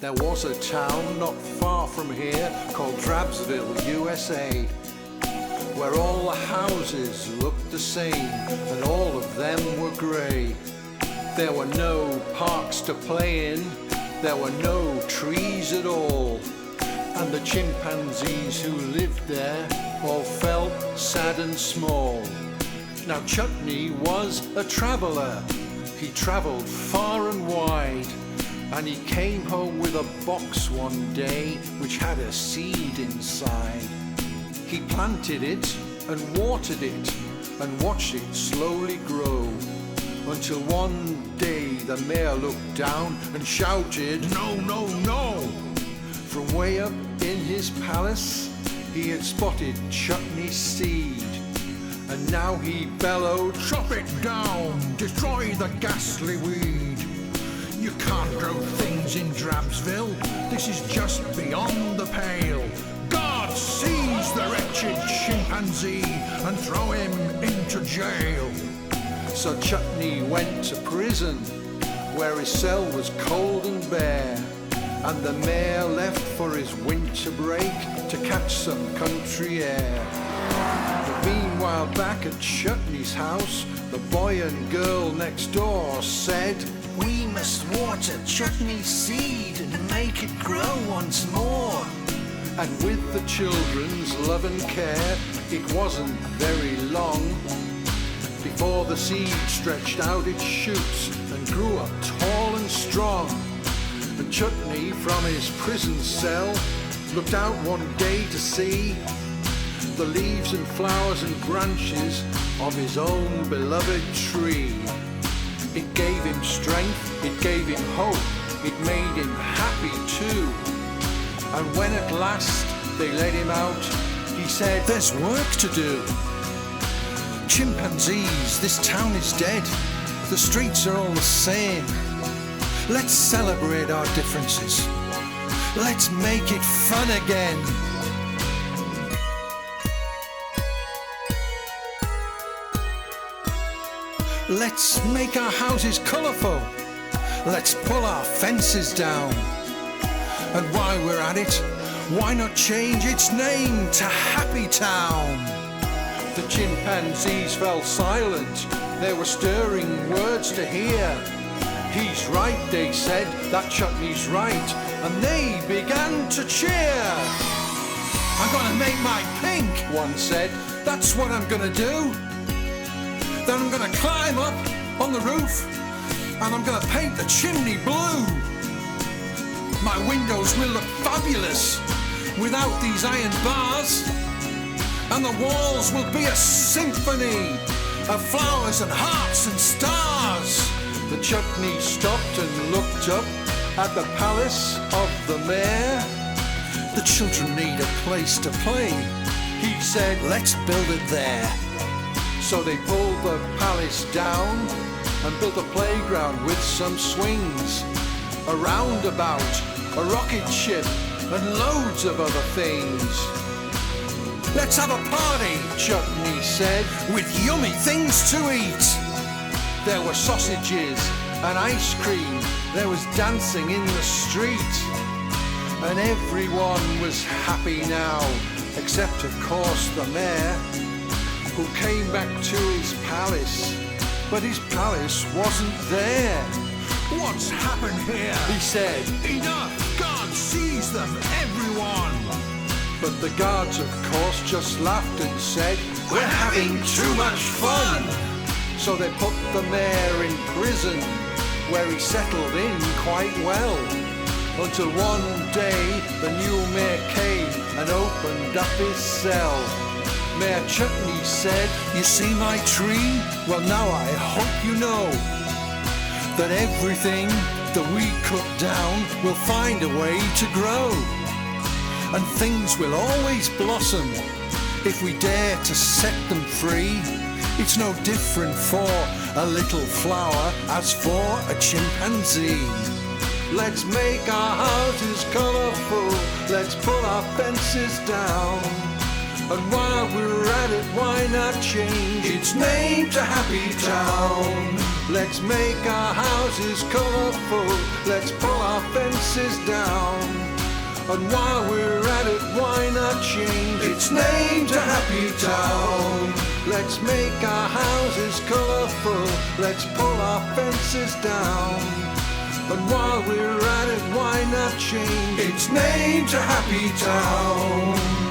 There was a town not far from here called Drabsville, USA, where all the houses looked the same and all of them were grey. There were no parks to play in, there were no trees at all, and the chimpanzees who lived there all felt sad and small. Now Chutney was a traveller, he travelled far and wide, and he came home with a box one day which had a seed inside. He planted it and watered it and watched it slowly grow, until one day the mayor looked down and shouted, "No, no, no!" From way up in his palace he had spotted Chutney's seed, and now he bellowed, "Chop it down, destroy the ghastly weed. You can't grow things in Drabsville, this is just beyond the pale. God seize the wretched chimpanzee and throw him into jail." So Chutney went to prison, where his cell was cold and bare, and the mayor left for his winter break to catch some country air. But meanwhile, back at Chutney's house, the boy and girl next door said, "We must water Chutney's seed and make it grow once more." And with the children's love and care, it wasn't very long before the seed stretched out its shoots and grew up tall and strong. And Chutney from his prison cell looked out one day to see the leaves and flowers and branches of his own beloved tree. It gave him strength, it gave him hope, it made him happy too. And when at last they let him out, he said, "There's work to do. Chimpanzees, this town is dead. The streets are all the same. Let's celebrate our differences. Let's make it fun again." Let's make our houses colourful. Let's pull our fences down. And while we're at it, why not change its name to Happytown? The chimpanzees fell silent, they were stirring words to hear. "He's right," they said, "that Chutney's right," and they began to cheer. "I'm gonna make mine pink," one said, "that's what I'm gonna do. Then I'm gonna climb up on the roof and I'm gonna paint the chimney blue. My windows will look fabulous without these iron bars, and the walls will be a symphony of flowers and hearts and stars." The Chutney stopped and looked up at the palace of the mayor. "The children need a place to play," he said, "let's build it there." So they pulled the palace down and built a playground with some swings, a roundabout, a rocket ship, and loads of other things. "Let's have a party," Chutney said, "with yummy things to eat." There were sausages and ice cream, there was dancing in the street, and everyone was happy now, except of course the mayor, who came back to his palace, but his palace wasn't there. "What's happened here?" he said. "Enough! God seize them, everyone!" But the guards of course just laughed and said, "We're having too much fun!" So they put the mayor in prison, where he settled in quite well, until one day the new mayor came and opened up his cell. Mayor Chutney said, "You see my tree? Well, now I hope you know that everything that we cut down will find a way to grow, and things will always blossom if we dare to set them free. It's no different for a little flower as for a chimpanzee. Let's make our houses colourful, let's pull our fences down, and while we're at it, why not change its name to Happytown?" Let's make our houses colourful. Let's pull our fences down. And while we're at it, why not change its name to Happy Town? Let's make our houses colourful. Let's pull our fences down. And while we're at it, why not change its name to Happy Town?